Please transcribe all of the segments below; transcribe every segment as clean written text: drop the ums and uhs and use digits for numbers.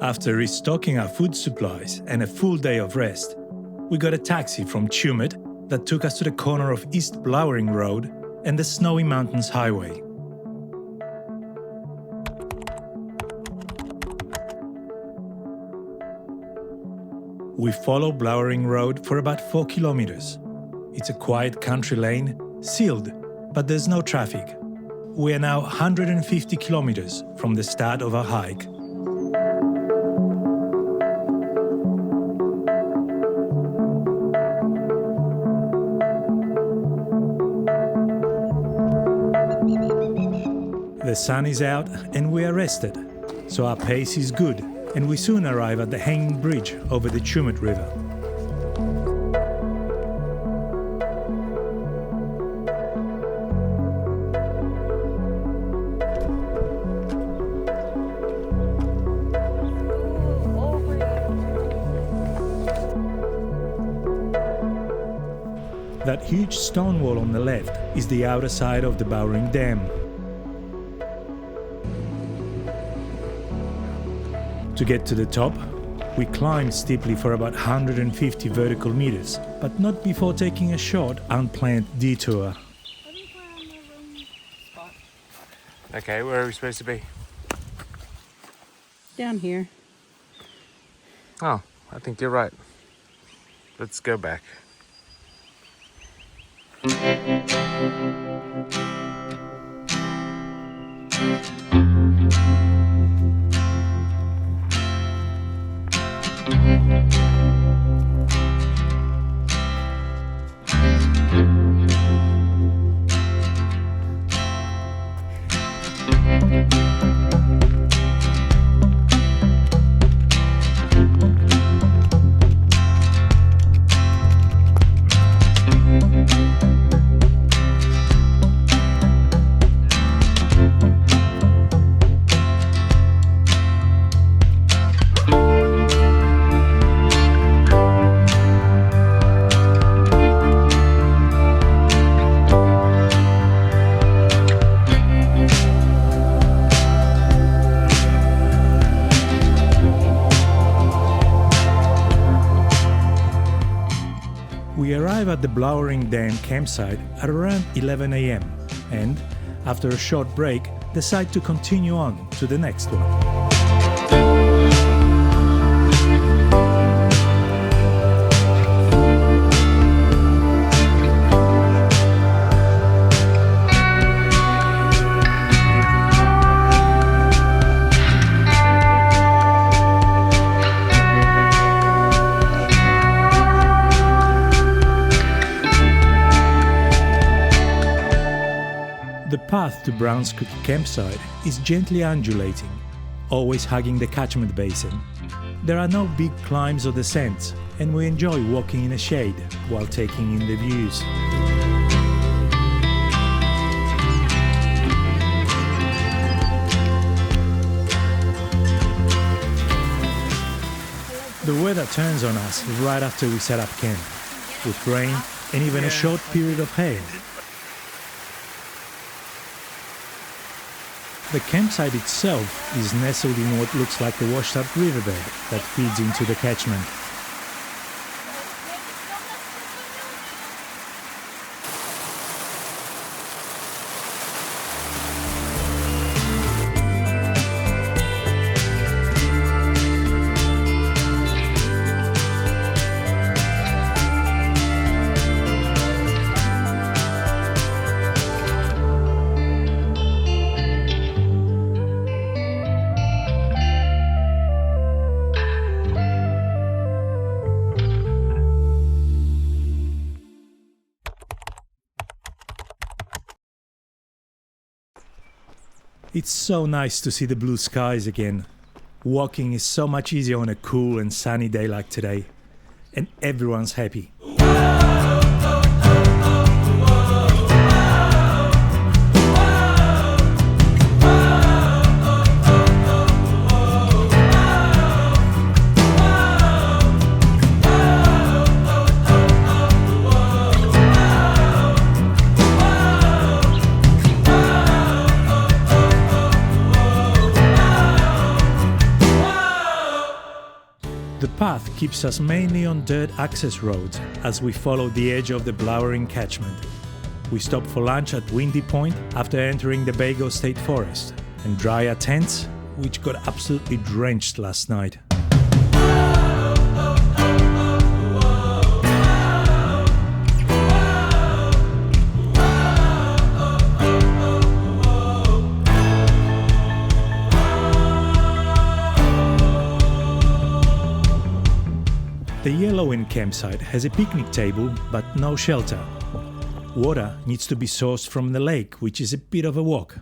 After restocking our food supplies and a full day of rest, we got a taxi from Tumut that took us to the corner of East Blowering Road and the Snowy Mountains Highway. We follow Blowering Road for about 4 kilometers. It's a quiet country lane, sealed, but there's no traffic. We are now 150 kilometers from the start of our hike. The sun is out and we are rested, so our pace is good and we soon arrive at the hanging bridge over the Tumut River. That huge stone wall on the left is the outer side of the Bowring Dam. To get to the top, we climb steeply for about 150 vertical meters, but not before taking a short, unplanned detour. Okay, where are we supposed to be? Down here. Oh, I think you're right. Let's go back. We arrive at the Blowering Dam campsite at around 11 a.m. and, after a short break, decide to continue on to the next one. The path to Brownscook campsite is gently undulating, always hugging the catchment basin. There are no big climbs or descents, and we enjoy walking in the shade while taking in the views. The weather turns on us right after we set up camp, with rain and even a short period of hail. The campsite itself is nestled in what looks like a washed-up riverbed that feeds into the catchment. It's so nice to see the blue skies again. Walking is so much easier on a cool and sunny day like today. And everyone's happy. path keeps us mainly on dirt access roads as we follow the edge of the Blowering catchment. We stop for lunch at Windy Point after entering the Bago State Forest and dry our tents, which got absolutely drenched last night. The Yellowin campsite has a picnic table but no shelter. Water needs to be sourced from the lake, which is a bit of a walk.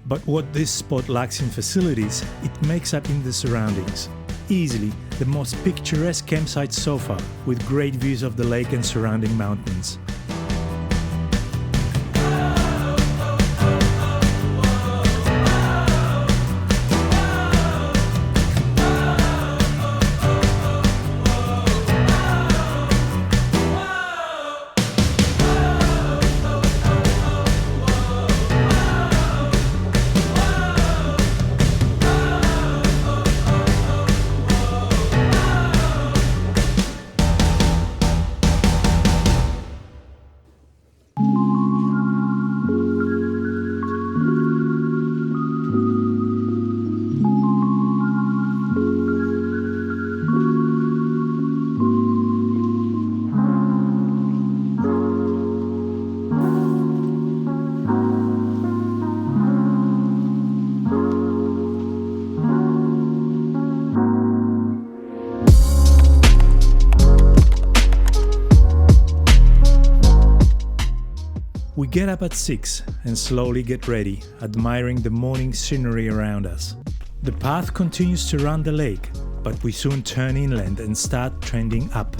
But what this spot lacks in facilities, it makes up in the surroundings. Easily the most picturesque campsite so far, with great views of the lake and surrounding mountains. We get up at 6 and slowly get ready, admiring the morning scenery around us. The path continues to run the lake, but we soon turn inland and start trending up.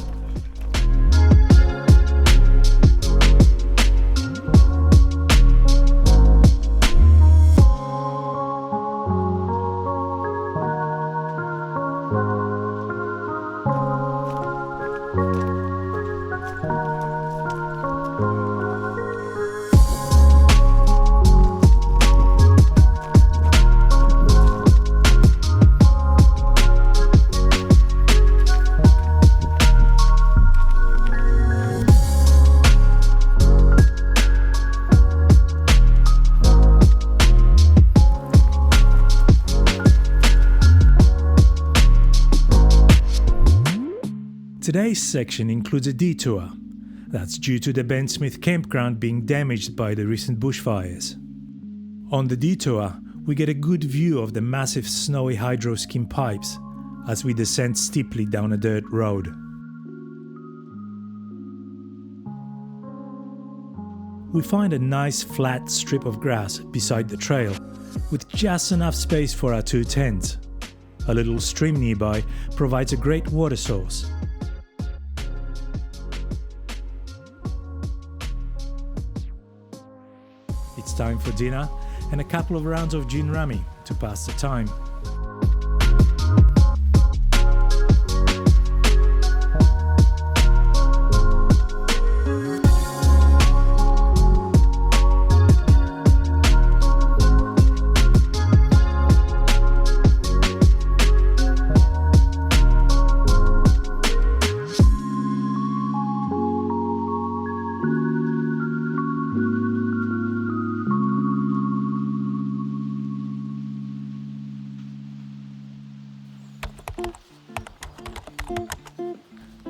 Today's section includes a detour. That's due to the Ben Smith campground being damaged by the recent bushfires. On the detour, we get a good view of the massive snowy hydro skim pipes as we descend steeply down a dirt road. We find a nice flat strip of grass beside the trail, with just enough space for our 2 tents. A little stream nearby provides a great water source. It's time for dinner and a couple of rounds of gin rummy to pass the time.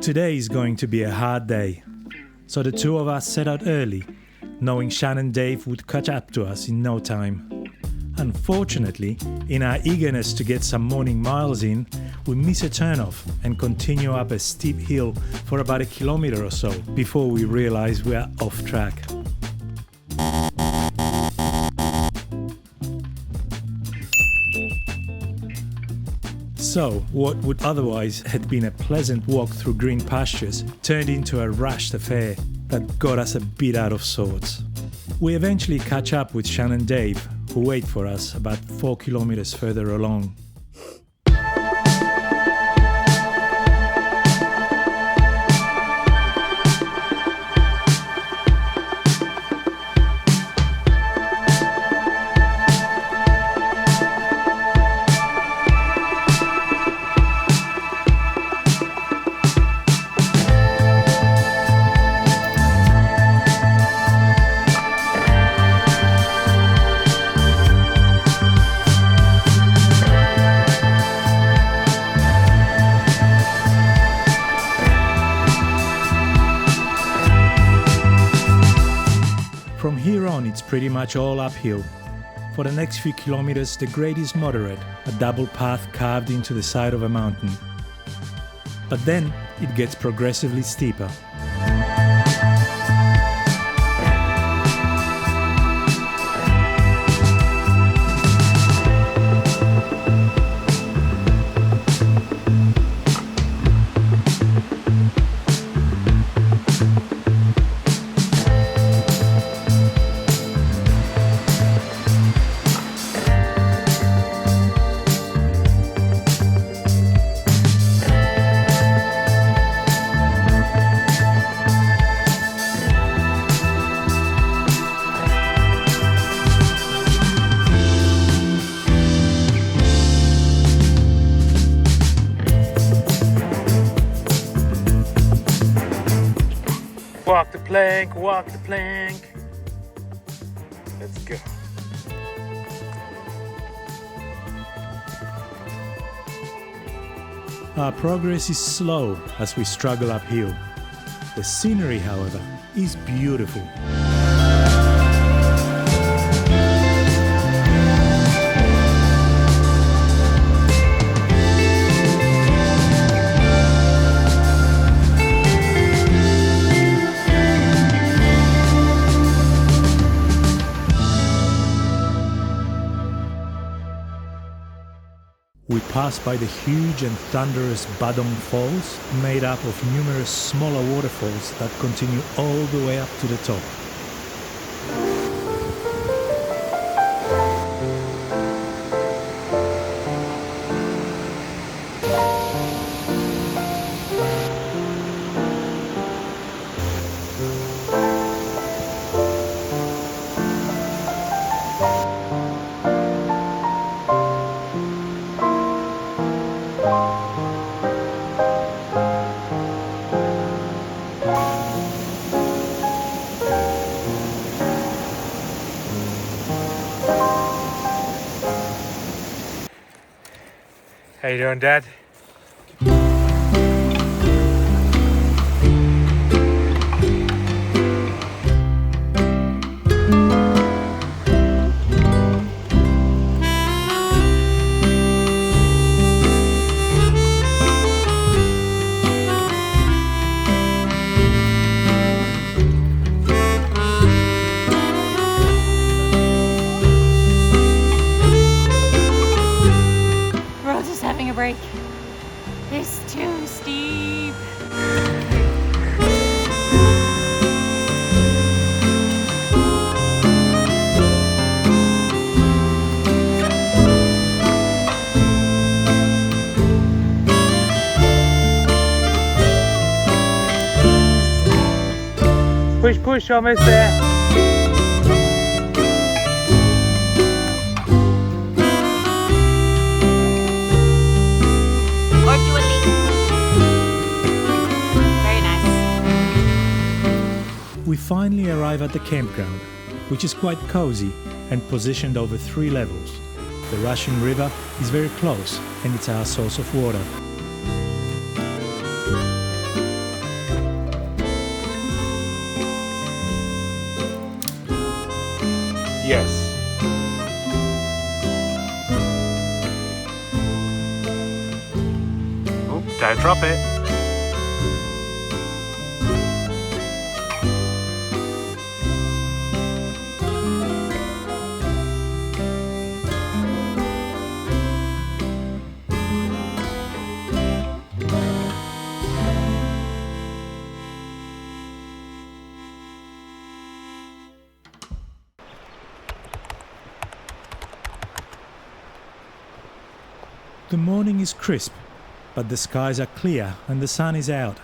Today is going to be a hard day, so the two of us set out early, knowing Shan and Dave would catch up to us in no time. Unfortunately, in our eagerness to get some morning miles in, we miss a turnoff and continue up a steep hill for about 1 kilometer or so before we realize we are off track. So, what would otherwise have been a pleasant walk through green pastures turned into a rushed affair that got us a bit out of sorts. We eventually catch up with Shan and Dave, who wait for us about 4 kilometers further along. From here on, it's pretty much all uphill. For the next few kilometers, the grade is moderate, a double path carved into the side of a mountain. But then it gets progressively steeper. Walk the plank. Let's go. Our progress is slow as we struggle uphill. The scenery, however, is beautiful. We pass by the huge and thunderous Buddong Falls, made up of numerous smaller waterfalls that continue all the way up to the top. How you doing, Dad? Break. It's too steep. Push, almost there. We finally arrive at the campground, which is quite cozy and positioned over 3 levels. The rushing river is very close and it's our source of water. Yes. Oh, don't drop it. The morning is crisp, but the skies are clear and the sun is out.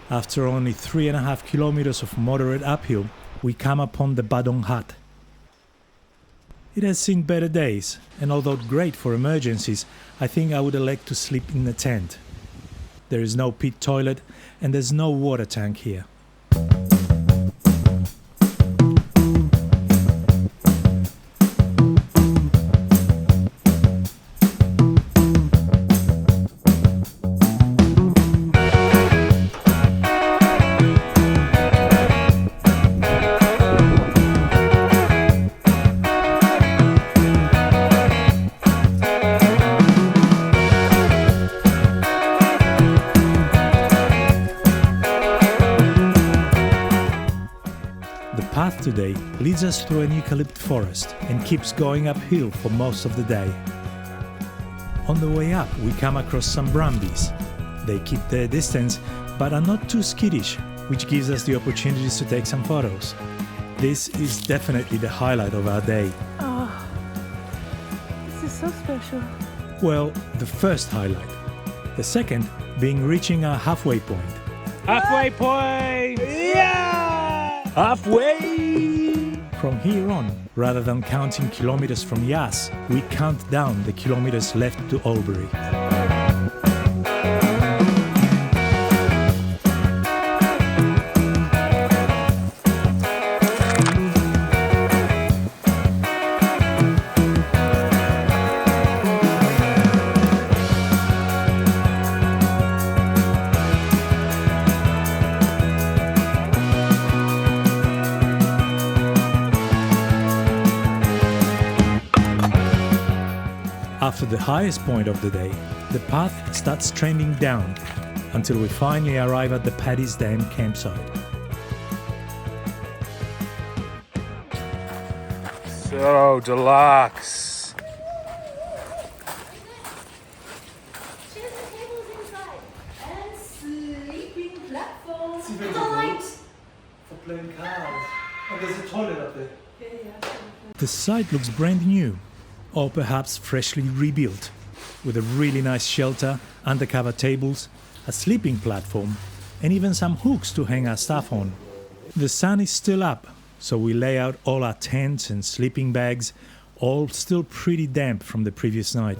After only 3.5 kilometers of moderate uphill, we come upon the Buddong hut. It has seen better days, and although great for emergencies, I think I would elect to sleep in a tent. There is no pit toilet and there's no water tank here. day leads us through an eucalypt forest and keeps going uphill for most of the day. On the way up, we come across some brumbies. They keep their distance, but are not too skittish, which gives us the opportunities to take some photos. This is definitely the highlight of our day. Oh, this is so special. Well, the first highlight. The second being reaching our halfway point. Halfway point! Yeah! Halfway! From here on, rather than counting kilometers from Yass, we count down the kilometers left to Albury. After the highest point of the day, the path starts trending down until we finally arrive at the Paddy's Dam campsite. So deluxe. Chairs and tables inside. And sleeping platform. Delight. For playing cards. And there's a toilet up there. The site looks brand new, or perhaps freshly rebuilt, with a really nice shelter, undercover tables, a sleeping platform, and even some hooks to hang our stuff on. The sun is still up, so we lay out all our tents and sleeping bags, all still pretty damp from the previous night.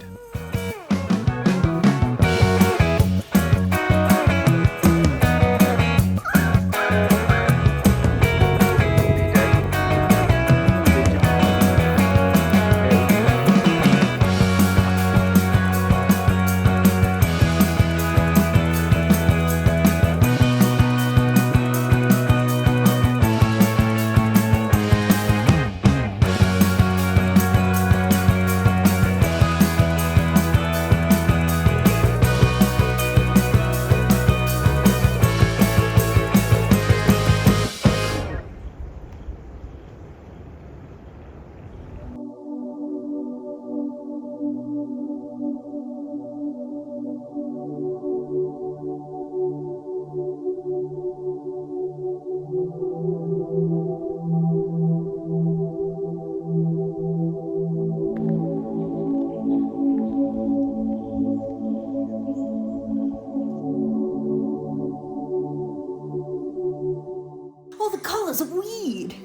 All the colours are weird.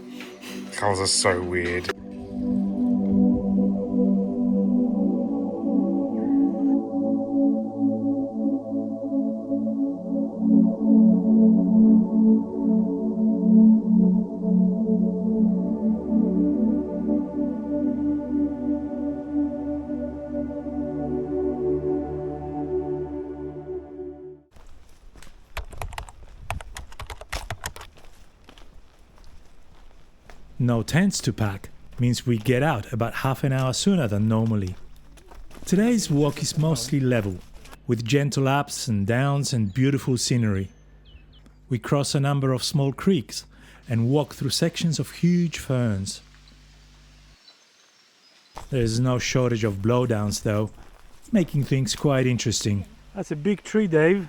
Colours are so weird. No tents to pack means we get out about half an hour sooner than normally. Today's walk is mostly level, with gentle ups and downs and beautiful scenery. We cross a number of small creeks and walk through sections of huge ferns. There's no shortage of blowdowns though, making things quite interesting. That's a big tree, Dave.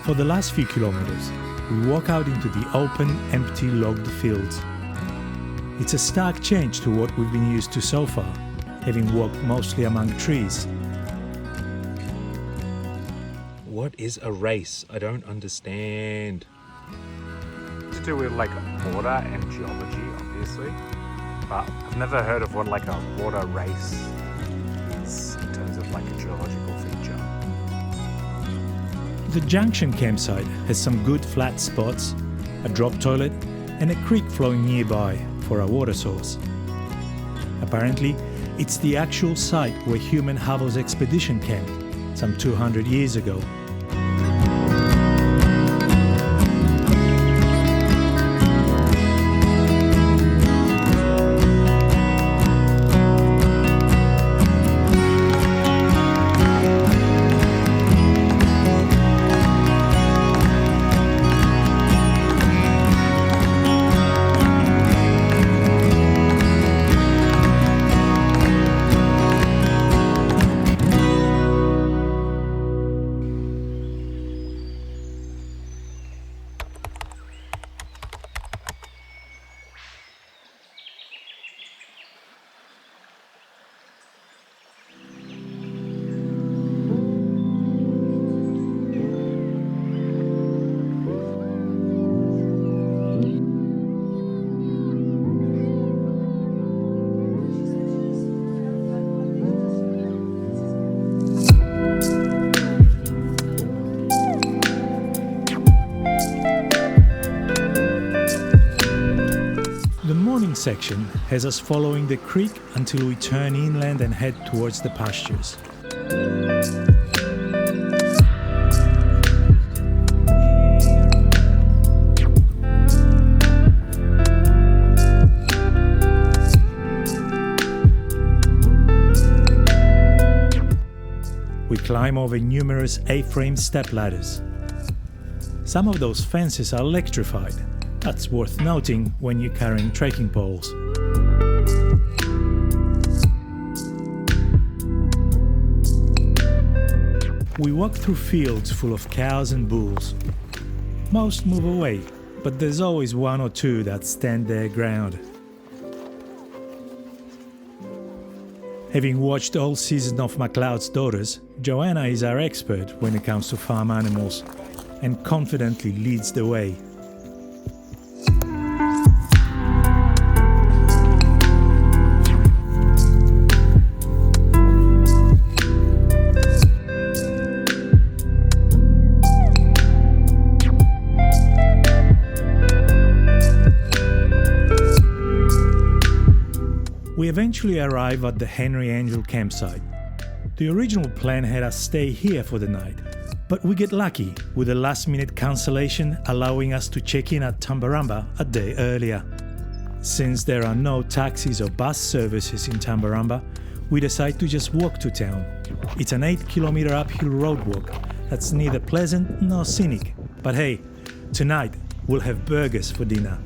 For the last few kilometers, we walk out into the open, empty, logged fields. It's a stark change to what we've been used to so far, having walked mostly among trees. What is a race? I don't understand. To do with like water and geology, obviously. But I've never heard of what like a water race is in terms of like a geological feature. The Junction campsite has some good flat spots, a drop toilet, and a creek flowing nearby for a water source. Apparently, it's the actual site where Hume and Hovell's expedition camped some 200 years ago. Section has us following the creek until we turn inland and head towards the pastures. We climb over numerous A-frame step ladders. Some of those fences are electrified. That's worth noting when you're carrying trekking poles. We walk through fields full of cows and bulls. Most move away, but there's always one or two that stand their ground. Having watched all season of MacLeod's Daughters, Joanna is our expert when it comes to farm animals and confidently leads the way. We eventually arrive at the Henry Angel campsite. The original plan had us stay here for the night, but we get lucky with a last-minute cancellation allowing us to check in at Tumbarumba a day earlier. Since there are no taxis or bus services in Tumbarumba, we decide to just walk to town. It's an 8-kilometer uphill road walk that's neither pleasant nor scenic. But hey, tonight we'll have burgers for dinner.